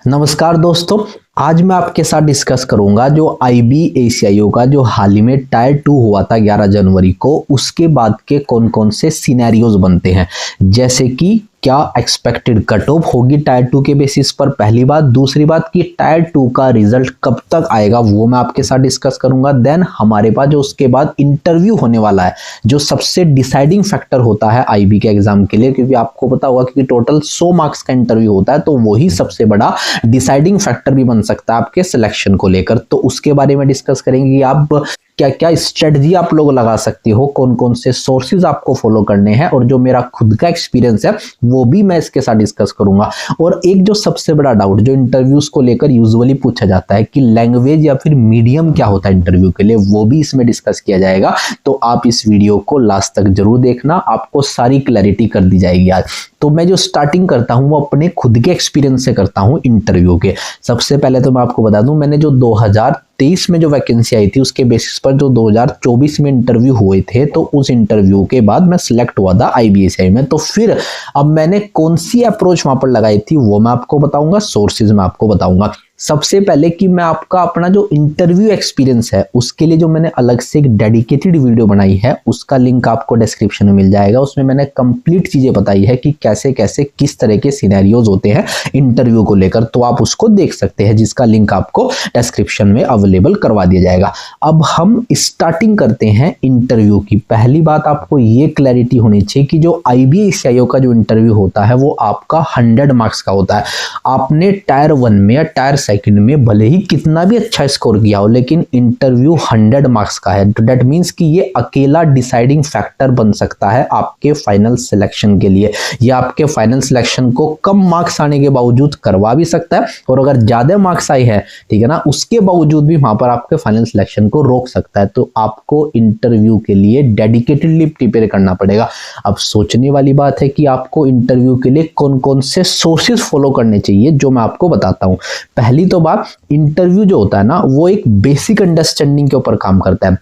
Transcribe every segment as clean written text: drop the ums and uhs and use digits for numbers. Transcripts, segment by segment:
नमस्कार दोस्तों, आज मैं आपके साथ डिस्कस करूंगा जो IBACIO का जो हाल ही में टायर 2 हुआ था 11 जनवरी को, उसके बाद के कौन कौन से सिनेरियोज बनते हैं। जैसे कि क्या एक्सपेक्टेड कट ऑफ होगी टायर 2 के बेसिस पर, पहली बात। दूसरी बात कि टायर 2 का रिजल्ट कब तक आएगा वो मैं आपके साथ डिस्कस करूंगा। देन हमारे पास जो उसके बाद इंटरव्यू होने वाला है, जो सबसे डिसाइडिंग फैक्टर होता है IB के एग्जाम के लिए, क्योंकि आपको पता होगा कि टोटल 100 मार्क्स का इंटरव्यू होता है, तो वही सबसे बड़ा डिसाइडिंग फैक्टर भी बन सकता है आपके सिलेक्शन को लेकर। तो उसके बारे में डिस्कस करेंगे कि आप क्या क्या स्ट्रेटजी आप लोग लगा सकते हो, कौन कौन से सोर्सेज आपको फॉलो करने हैं, और जो मेरा खुद का एक्सपीरियंस है वो भी मैं इसके साथ डिस्कस करूंगा। और एक जो सबसे बड़ा डाउट जो इंटरव्यूज को लेकर यूजुअली पूछा जाता है कि लैंग्वेज या फिर मीडियम क्या होता है इंटरव्यू के लिए, वो भी इसमें डिस्कस किया जाएगा। तो आप इस वीडियो को लास्ट तक जरूर देखना, आपको सारी क्लैरिटी कर दी जाएगी आज। तो मैं जो स्टार्टिंग करता हूं वो अपने खुद के एक्सपीरियंस से करता हूं इंटरव्यू के। सबसे पहले तो मैं आपको बता दूं, मैंने जो 2023 में जो वैकेंसी आई थी उसके बेसिस पर जो 2024 में इंटरव्यू हुए थे, तो उस इंटरव्यू के बाद मैं सिलेक्ट हुआ था IBACI में। तो फिर अब मैंने कौन सी अप्रोच वहां पर लगाई थी वो मैं आपको बताऊंगा, सोर्सेज मैं आपको बताऊंगा। सबसे पहले कि मैं आपका अपना जो इंटरव्यू एक्सपीरियंस है उसके लिए जो मैंने अलग से एक डेडिकेटेड वीडियो बनाई है, उसका लिंक आपको डिस्क्रिप्शन में मिल जाएगा। उसमें मैंने कंप्लीट चीजें बताई है कि कैसे कैसे किस तरह के सिनेरियोज होते हैं इंटरव्यू को लेकर, तो आप उसको देख सकते हैं, जिसका लिंक आपको डिस्क्रिप्शन में अवेलेबल करवा दिया जाएगा। अब हम स्टार्टिंग करते हैं इंटरव्यू की। पहली बात आपको ये क्लैरिटी होनी चाहिए कि जो IBACIO का जो इंटरव्यू होता है वो आपका 100 मार्क्स का होता है। आपने टायर 1 में या टायर सेकंड में भले ही कितना भी अच्छा स्कोर किया हो, लेकिन इंटरव्यू 100 मार्क्स का है। तो दैट मींस कि ये अकेला डिसाइडिंग फैक्टर बन सकता है आपके फाइनल सिलेक्शन के लिए। ये आपके फाइनल सिलेक्शन को कम मार्क्स आने के बावजूद करवा भी सकता है, और अगर ज्यादा मार्क्स आई है, ठीक है ना, उसके बावजूद भी वहां पर आपके फाइनल सिलेक्शन को रोक सकता है। तो आपको इंटरव्यू के लिए डेडिकेटेडली प्रिपेयर करना पड़ेगा। अब सोचने वाली बात है कि आपको इंटरव्यू के लिए कौन कौन से सोर्सेज फॉलो करने चाहिए, जो मैं आपको बताता हूं। पहली तो बात, इंटरव्यू जो होता है ना वो एक बेसिक अंडरस्टैंडिंग के ऊपर काम करता है।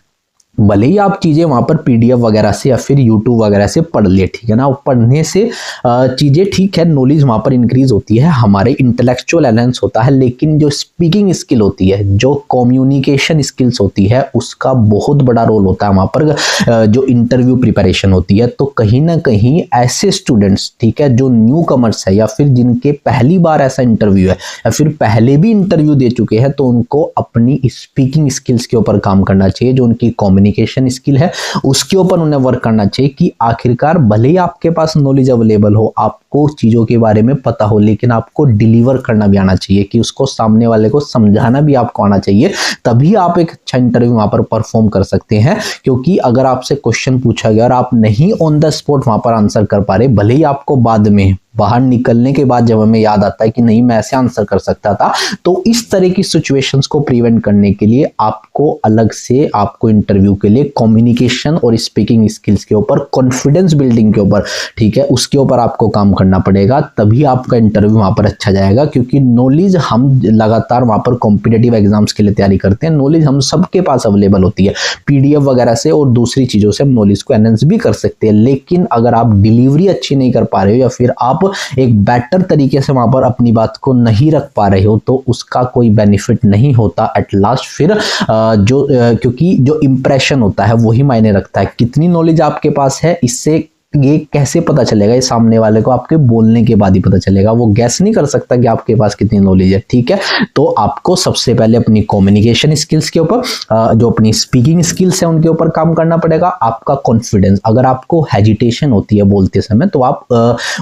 भले ही आप चीजें वहां पर PDF वगैरह से या फिर YouTube वगैरह से पढ़ ले, ठीक है ना, पढ़ने से चीजें ठीक है, नॉलेज वहां पर इंक्रीज होती है, हमारे इंटेलेक्चुअल एनहांस होता है, लेकिन जो स्पीकिंग स्किल होती है, जो कम्युनिकेशन स्किल्स होती है, उसका बहुत बड़ा रोल होता है वहां पर जो इंटरव्यू प्रिपरेशन होती है। तो कहीं ना कहीं ऐसे स्टूडेंट्स, ठीक है, जो न्यू कमर्स है या फिर जिनके पहली बार ऐसा इंटरव्यू है या फिर पहले भी इंटरव्यू दे चुके हैं, तो उनको अपनी स्पीकिंग स्किल्स के ऊपर काम करना चाहिए। जो उनकी कम्युनिकेशन स्किल है उसके ऊपर उन्हें वर्क करना चाहिए, कि आखिरकार भले ही आपके पास नॉलेज अवेलेबल हो, आपको चीजों के बारे में पता हो, लेकिन आपको डिलीवर करना भी आना चाहिए, कि उसको सामने वाले को समझाना भी आपको आना चाहिए। तभी आप एक अच्छा इंटरव्यू वहां पर परफॉर्म कर सकते हैं। क्योंकि अगर आपसे क्वेश्चन पूछा गया और आप नहीं ऑन द स्पॉट वहां पर आंसर कर पा रहे, भले ही आपको बाद में बाहर निकलने के बाद जब हमें याद आता है कि नहीं मैं ऐसे आंसर कर सकता था, तो इस तरह की सिचुएशंस को प्रिवेंट करने के लिए आपको अलग से आपको इंटरव्यू के लिए कम्युनिकेशन और स्पीकिंग स्किल्स के ऊपर, कॉन्फिडेंस बिल्डिंग के ऊपर, ठीक है, उसके ऊपर आपको काम करना पड़ेगा। तभी आपका इंटरव्यू वहां पर अच्छा जाएगा। क्योंकि नॉलेज हम लगातार वहां पर कॉम्पिटिटिव एग्जाम्स के लिए तैयारी करते हैं, नॉलेज हम सबके पास अवेलेबल होती है, PDF वगैरह से और दूसरी चीजों से हम नॉलेज को एनहांस भी कर सकते हैं। लेकिन अगर आप डिलीवरी अच्छी नहीं कर पा रहे हो या फिर आप एक बेटर तरीके से वहां पर अपनी बात को नहीं रख पा रहे हो, तो उसका कोई बेनिफिट नहीं होता एट लास्ट। फिर क्योंकि जो इंप्रेशन होता है वही मायने रखता है। कितनी नॉलेज आपके पास है, इससे ये कैसे पता चलेगा, ये सामने वाले को आपके बोलने के बाद ही पता चलेगा। वो गैस नहीं कर सकता कि आपके पास कितनी नॉलेज है, ठीक है। तो आपको सबसे पहले अपनी कम्युनिकेशन स्किल्स के ऊपर, जो अपनी स्पीकिंग स्किल्स है उनके ऊपर काम करना पड़ेगा। आपका कॉन्फिडेंस, अगर आपको हेजिटेशन होती है बोलते समय, तो आप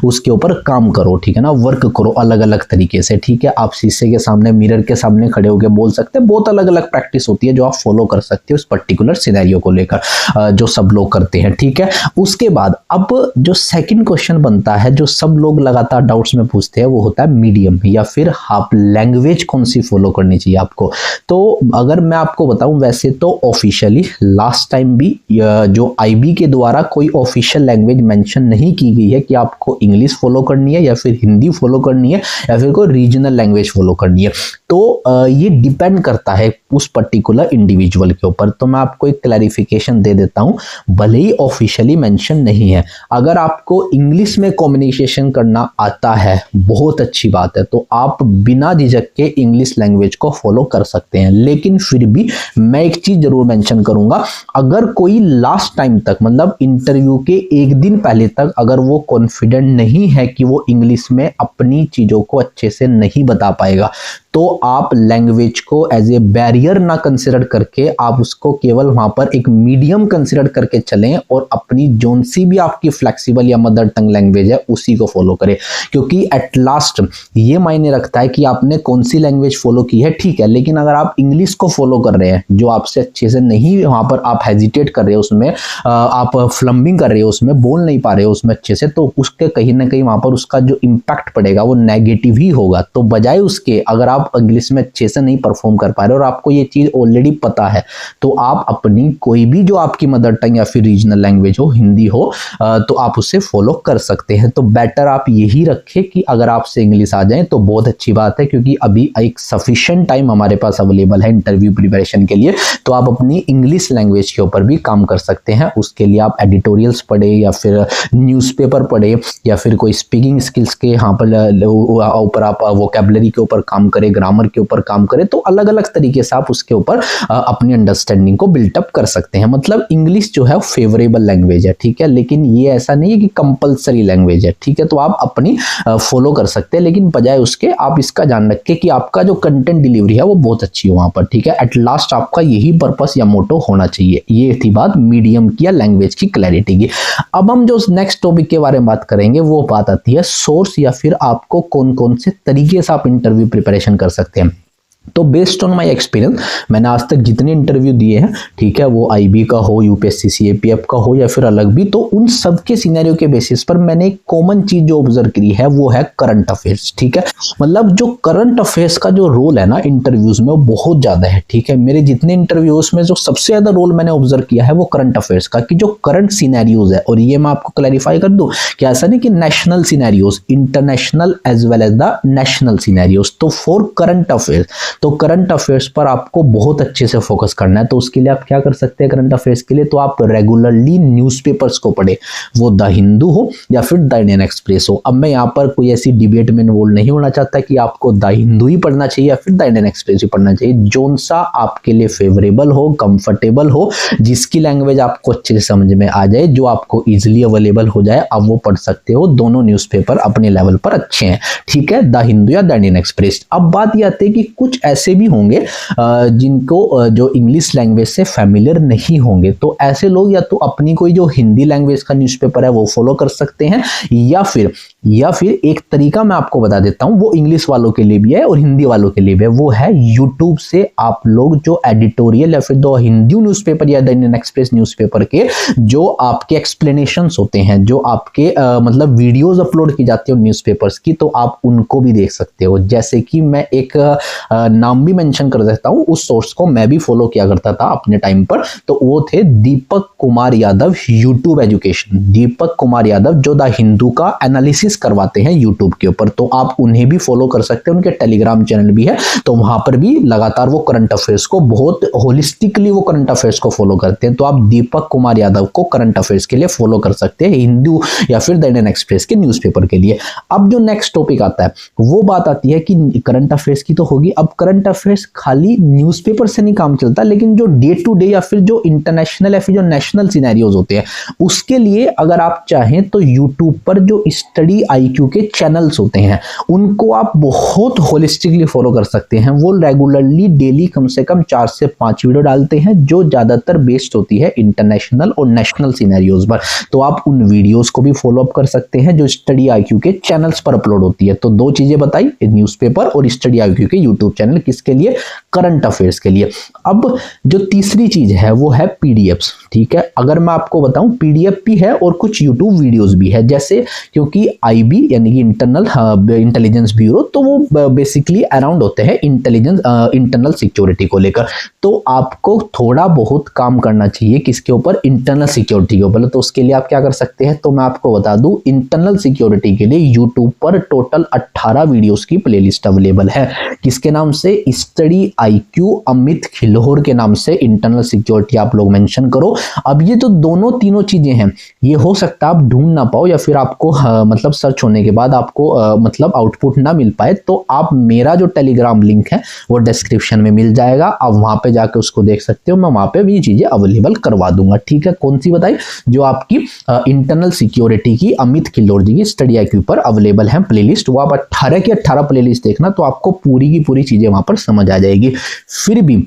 उसके ऊपर काम करो, ठीक है ना, वर्क करो अलग अलग तरीके से, ठीक है। आप शीशे के सामने, मिरर के सामने खड़े होकर बोल सकते हैं। बहुत अलग अलग प्रैक्टिस होती है जो आप फॉलो कर सकते हो उस पर्टिकुलर सिनेरियो को लेकर, जो सब लोग करते हैं, ठीक है। उसके बाद अब जो सेकंड क्वेश्चन बनता है, जो सब लोग लगातार डाउट्स में पूछते हैं, वो होता है मीडियम या फिर आप लैंग्वेज कौन सी फॉलो करनी चाहिए आपको। तो अगर मैं आपको बताऊं, वैसे तो ऑफिशियली लास्ट टाइम भी जो IB के द्वारा कोई ऑफिशियल लैंग्वेज मेंशन नहीं की गई है कि आपको इंग्लिश फॉलो करनी है या फिर हिंदी फॉलो करनी है या फिर कोई रीजनल लैंग्वेज फॉलो करनी है। तो ये डिपेंड करता है उस पर्टिकुलर इंडिविजुअल के ऊपर। तो मैं आपको एक क्लैरिफिकेशन दे देता हूं, भले ही ऑफिशियली मेंशन नहीं है, अगर आपको इंग्लिश में कम्युनिकेशन करना आता है बहुत अच्छी बात है, तो आप बिना झिझक के इंग्लिश लैंग्वेज को फॉलो कर सकते हैं। लेकिन फिर भी मैं एक चीज जरूर मेंशन करूंगा, अगर कोई लास्ट टाइम तक मतलब इंटरव्यू के एक दिन पहले तक अगर वो कॉन्फिडेंट नहीं है कि वो इंग्लिश में अपनी चीजों को अच्छे से नहीं बता पाएगा, तो आप लैंग्वेज को एज ए बैरियर ना कंसिडर करके आप उसको केवल वहां पर एक मीडियम कंसिडर करके चलें और अपनी जोन सी भी आपकी फ्लेक्सिबल या मदर टंग लैंग्वेज है उसी को फॉलो करें। क्योंकि एट लास्ट ये मायने रखता है कि आपने कौन सी लैंग्वेज फॉलो की है, ठीक है, लेकिन अगर आप इंग्लिश को फॉलो कर रहे हैं जो आपसे अच्छे से नहीं, वहां पर आप हेजिटेट कर रहे हो, उसमें आप फ्लम्बिंग कर रहे हो, उसमें बोल नहीं पा रहे हो उसमें अच्छे से, तो उसके कहीं ना कहीं वहां पर उसका जो इम्पैक्ट पड़ेगा वो नेगेटिव ही होगा। तो बजाय उसके अगर आप इंग्लिश में अच्छे से नहीं परफॉर्म कर पा रहे और आपको ये चीज ऑलरेडी पता है, तो आप अपनी कोई भी जो आपकी मदर टंग या फिर रीजनल लैंग्वेज हो, हिंदी हो, तो आप उसे फॉलो कर सकते हैं। तो बेटर आप यही रखें कि अगर आपसे इंग्लिश आ जाए तो बहुत अच्छी बात है, क्योंकि अभी एक सफिशिएंट टाइम हमारे पास अवेलेबल है इंटरव्यू प्रिपरेशन के लिए, तो आप अपनी इंग्लिश लैंग्वेज के ऊपर भी काम कर सकते हैं। उसके लिए आप एडिटोरियल्स पढ़े या फिर न्यूज़पेपर पढ़े या फिर कोई स्पीकिंग स्किल्स के यहाँ पर ऊपर आप वोकैबुलरी के ऊपर काम करें, ग्रामर के ऊपर काम करें, तो अलग अलग तरीके से आप उसके ऊपर अपनी अंडरस्टैंडिंग को बिल्टअप कर सकते हैं। मतलब इंग्लिश जो है फेवरेबल लैंग्वेज है, ठीक है, लेकिन ये ऐसा नहीं है कि कंपलसरी लैंग्वेज है, ठीक है, तो आप अपनी फॉलो कर सकते हैं, लेकिन बजाय उसके आप इसका ध्यान रखें कि आपका जो कंटेंट डिलीवरी है वो बहुत अच्छी हो वहां पर, ठीक है। एट लास्ट आपका यही पर्पस या मोटो होना चाहिए। ये थी बात मीडियम की या लैंग्वेज की क्लैरिटी की। अब हम जो नेक्स्ट टॉपिक के बारे में बात करेंगे वो बात आती है सोर्स या फिर आपको कौन कौन से तरीके से आप इंटरव्यू प्रिपरेशन कर सकते हैं। तो बेस्ड ऑन माय एक्सपीरियंस मैंने आज तक जितने इंटरव्यू दिए हैं, ठीक है, वो आईबी का हो, यूपीएससी सीएपीएफ का हो या फिर अलग भी, तो उन सब के सिनेरियो के बेसिस पर मैंने एक कॉमन चीज जो ऑब्जर्व की है वो है करंट अफेयर्स, ठीक है। मतलब जो करंट अफेयर्स का जो रोल है ना इंटरव्यूज में वो बहुत ज्यादा है, ठीक है। मेरे जितने इंटरव्यूज में जो सबसे ज्यादा रोल मैंने ऑब्जर्व किया है वो करंट अफेयर्स का, कि जो करंट सिनेरियोज है, और ये मैं आपको क्लैरिफाई कर दूं कि ऐसा नहीं कि national scenarios, international as well as the national scenarios. तो फॉर करंट अफेयर्स, तो करंट अफेयर्स पर आपको बहुत अच्छे से फोकस करना है। तो उसके लिए आप क्या कर सकते हैं करंट अफेयर्स के लिए, तो आप रेगुलरली न्यूज़पेपर्स को पढ़े, वो द हिंदू हो या फिर द इंडियन एक्सप्रेस हो। अब मैं यहाँ पर कोई ऐसी डिबेट में इन्वॉल्व नहीं होना चाहता कि आपको द हिंदू ही पढ़ना चाहिए या फिर द इंडियन एक्सप्रेस ही पढ़ना चाहिए। जोन सा आपके लिए फेवरेबल हो, कंफर्टेबल हो, जिसकी लैंग्वेज आपको अच्छे से समझ में आ जाए, जो आपको इजिली अवेलेबल हो जाए, आप वो पढ़ सकते हो। दोनों न्यूज़पेपर अपने लेवल पर अच्छे हैं, ठीक है, द हिंदू या द इंडियन एक्सप्रेस। अब बात यह आती है कि कुछ ऐसे भी होंगे जिनको जो इंग्लिश लैंग्वेज से फैमिलियर नहीं होंगे, तो ऐसे लोग या तो अपनी कोई जो हिंदी लैंग्वेज का न्यूज़पेपर है वो फॉलो कर सकते हैं, या फिर एक तरीका मैं आपको बता देता हूं, वो इंग्लिश वालों के लिए भी है और हिंदी वालों के लिए भी है। वो है यूट्यूब से आप लोग जो एडिटोरियल या फिर दो हिंदी न्यूज़पेपर या द इंडियन एक्सप्रेस न्यूज़पेपर के जो आपके एक्सप्लेनेशंस होते हैं, जो आपके मतलब वीडियोस अपलोड की जाती है न्यूज़पेपर्स की, तो आप उनको भी देख सकते हो। जैसे कि मैं एक नाम भी मेंशन कर देता हूं, उस सोर्स को मैं भी फॉलो किया करता था अपने टाइम पर, तो वो थे दीपक कुमार यादव यूट्यूब एजुकेशन। दीपक कुमार यादव जो द हिंदू का एनालिसिस करवाते हैं यूट्यूब के ऊपर, तो आप उन्हें भी फॉलो कर सकते हैं। उनके टेलीग्राम चैनल भी है, तो वहां पर भी लगातार वो करंट अफेयर्स को बहुत होलिस्टिकली वो करंट अफेयर्स को फॉलो करते हैं। तो आप दीपक कुमार यादव को करंट अफेयर्स के लिए फॉलो कर सकते हैं, हिंदू या फिर द इंडियन एक्सप्रेस के न्यूज़पेपर के लिए। अब जो नेक्स्ट टॉपिक आता है वो बात आती है कि करंट अफेयर्स की तो होगी। अब करंट अफेयर्स खाली न्यूज़पेपर से नहीं काम चलता, लेकिन जो डे टू डे या फिर जो इंटरनेशनल या फिर जो नेशनल सिनेरियोज होते हैं, उसके लिए अगर आप चाहें तो यूट्यूब पर जो स्टडी आईक्यू के चैनल्स होते हैं उनको आप बहुत होलिस्टिकली फॉलो कर सकते हैं। वो रेगुलरली डेली कम से कम 4 से 5 वीडियो डालते हैं जो ज्यादातर बेस्ड होती है इंटरनेशनल और नेशनल सिनेरियोज पर। तो आप उन वीडियोस को भी फॉलो अप कर सकते हैं जो स्टडी आईक्यू के चैनल्स पर अपलोड होती है। तो दो चीजें बताई, न्यूज़पेपर और स्टडी आईक्यू के यूट्यूब चैनल, किसके लिए, करंट अफेयर्स के लिए। अब जो तीसरी चीज है वो है पीडीएफ्स, ठीक है। अगर मैं आपको बताऊं पीडीएफ भी है और कुछ यूट्यूब वीडियोस भी है, जैसे क्योंकि आईबी यानी कि इंटेलिजेंस ब्यूरो, तो वो बेसिकली अराउंड होते हैं इंटेलिजेंस इंटरनल सिक्योरिटी को लेकर। तो आपको थोड़ा बहुत काम करना चाहिए किसके ऊपर, इंटरनल सिक्योरिटी के ऊपर। तो उसके लिए आप क्या कर सकते हैं, तो मैं आपको बता दूं इंटरनल सिक्योरिटी के लिए यूट्यूब पर टोटल 18 वीडियोस की प्लेलिस्ट अवेलेबल है। किसके नाम से स्टडी IQ अमित खिलोर के नाम से इंटरनल सिक्योरिटी आप लोग मेंशन करो। अब ये तो दोनों तीनों चीजें हैं, ये हो सकता है आप ढूंढ ना पाओ या फिर आपको मतलब सर्च होने के बाद आपको मतलब आउटपुट ना मिल पाए, तो आप मेरा जो टेलीग्राम लिंक है वो डिस्क्रिप्शन में मिल जाएगा, आप वहां पे जाके उसको देख सकते हो, मैं वहां पे भी चीजें अवेलेबल करवा दूंगा। ठीक है, कौन सी बताई? जो आपकी इंटरनल सिक्योरिटी की अमित खिल्लोर जी की स्टडी IQ पर अवेलेबल है प्लेलिस्ट, वो आप 18 की 18 प्लेलिस्ट देखना, तो आपको पूरी की पूरी चीजें वहां पर समझ आ जाएगी। फिर भी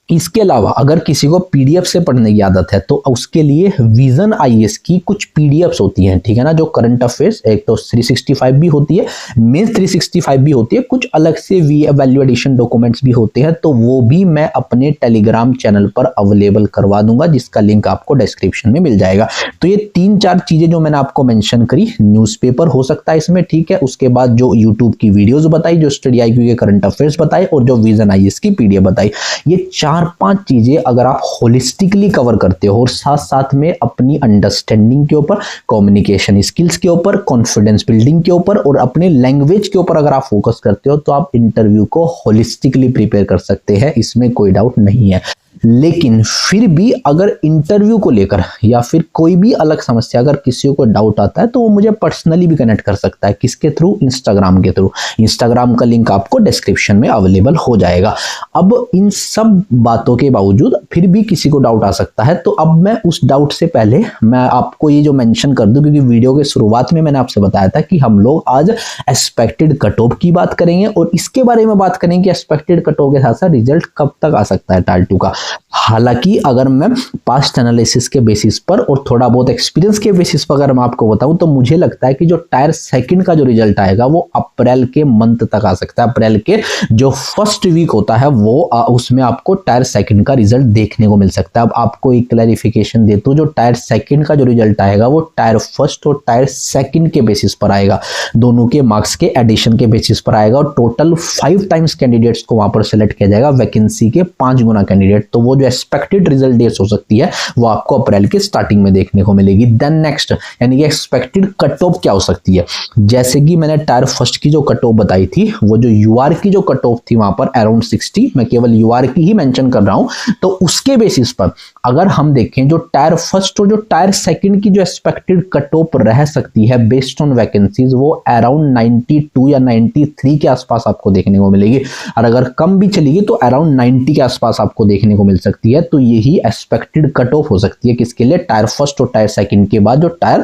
इसके अलावा अगर किसी को PDF से पढ़ने की आदत है तो उसके लिए विजन IAS की कुछ PDFs होती हैं, ठीक है ना, जो करंट अफेयर्स, एक तो 365 भी होती है, मेंस 365 भी होती है, कुछ अलग से वैल्यू एडिशन डॉक्यूमेंट्स भी होते हैं, तो वो भी मैं अपने टेलीग्राम चैनल पर अवेलेबल करवा दूंगा, जिसका लिंक आपको डिस्क्रिप्शन में मिल जाएगा। तो ये 3-4 चीजें जो मैंने आपको मेंशन करी, न्यूज़पेपर हो सकता है इसमें, ठीक है, उसके बाद जो यूट्यूब की वीडियोस बताई, जो स्टडी IQ के करंट अफेयर्स बताए, और जो विजन IAS की PDF बताई, ये 4-5 चीजें अगर आप होलिस्टिकली कवर करते हो और साथ साथ में अपनी अंडरस्टैंडिंग के ऊपर, कम्युनिकेशन स्किल्स के ऊपर, कॉन्फिडेंस बिल्डिंग के ऊपर और अपने लैंग्वेज के ऊपर अगर आप फोकस करते हो, तो आप इंटरव्यू को होलिस्टिकली प्रिपेयर कर सकते हैं, इसमें कोई डाउट नहीं है। लेकिन फिर भी अगर इंटरव्यू को लेकर या फिर कोई भी अलग समस्या अगर किसी को डाउट आता है, तो वो मुझे पर्सनली भी कनेक्ट कर सकता है। किसके थ्रू? इंस्टाग्राम के थ्रू। इंस्टाग्राम का लिंक आपको डिस्क्रिप्शन में अवेलेबल हो जाएगा। अब इन सब बातों के बावजूद फिर भी किसी को डाउट आ सकता है, तो अब मैं उस डाउट से पहले मैं आपको ये जो मेंशन कर दूं, क्योंकि वीडियो के शुरुआत में मैंने आपसे बताया था कि हम लोग आज एक्सपेक्टेड कट ऑफ की बात करेंगे और इसके बारे में बात करेंगे कि एक्सपेक्टेड कट ऑफ के साथ साथ रिजल्ट कब तक आ सकता है टायर 2 का। हालांकि अगर मैं पास्ट एनालिसिस के बेसिस पर और थोड़ा बहुत एक्सपीरियंस के बेसिस पर अगर मैं आपको बताऊं, तो मुझे लगता है कि जो टायर 2 का जो रिजल्ट आएगा वो अप्रैल के मंथ तक आ सकता है। अप्रैल के जो फर्स्ट वीक होता है वो उसमें आपको टायर 2 का रिजल्ट देखने को मिल सकता है। अब आपको एक क्लैरिफिकेशन देता हूं, जो टायर 2 का जो रिजल्ट आएगा वो टायर 1 और टायर 2 के बेसिस पर आएगा, दोनों के मार्क्स के एडिशन के बेसिस पर आएगा, और टोटल 5 टाइम्स कैंडिडेट्स को वहां पर सेलेक्ट किया जाएगा, वैकेंसी के 5 गुना कैंडिडेट। तो वो जो एक्सपेक्टेड रिजल्ट डेट्स हो सकती है वो आपको अप्रैल के स्टार्टिंग में देखने को मिलेगी। देन नेक्स्ट यानी कि एक्सपेक्टेड कट ऑफ क्या हो सकती है, जैसे कि मैंने टायर 1 की जो कट ऑफ बताई थी, वो जो UR की जो कट ऑफ थी वहां पर अराउंड 60, मैं केवल UR की ही मेंशन कर रहा हूं, तो उसके बेसिस पर अगर हम देखें जो टायर 1 और जो टायर 2 की जो एक्सपेक्टेड कट ऑफ रह सकती है बेस्ड ऑन वैकेंसीज, वो अराउंड 92 या 93 के आसपास आपको देखने को मिलेगी, और अगर कम भी चलेगी तो अराउंड 90 के आसपास आपको देखने को मिल सकती है। तो यही एक्सपेक्टेड कट ऑफ हो सकती है किसके लिए? टायर 1 और टायर 2 के बाद जो टायर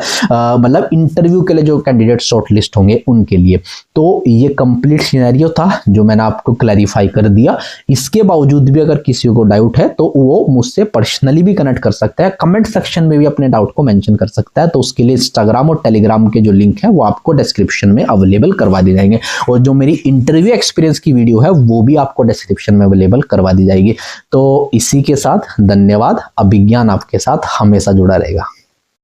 मतलब इंटरव्यू के लिए जो कैंडिडेट शॉर्टलिस्ट होंगे उनके लिए। तो ये कंप्लीट सिनेरियो था जो मैंने आपको क्लैरिफाई कर दिया। इसके बावजूद भी अगर किसी को डाउट है तो वो मुझसे पर्सनली भी कनेक्ट कर सकता है, कमेंट सेक्शन में भी अपने डाउट को मेंशन कर सकता है। तो उसके लिए इंस्टाग्राम और टेलीग्राम के जो लिंक है वो आपको डिस्क्रिप्शन में अवेलेबल करवा दिए जाएंगे, और जो मेरी इंटरव्यू एक्सपीरियंस की वीडियो है वो भी आपको डिस्क्रिप्शन में अवेलेबल करवा दी जाएगी। तो इसी के साथ धन्यवाद। अभिज्ञान आपके साथ हमेशा जुड़ा रहेगा।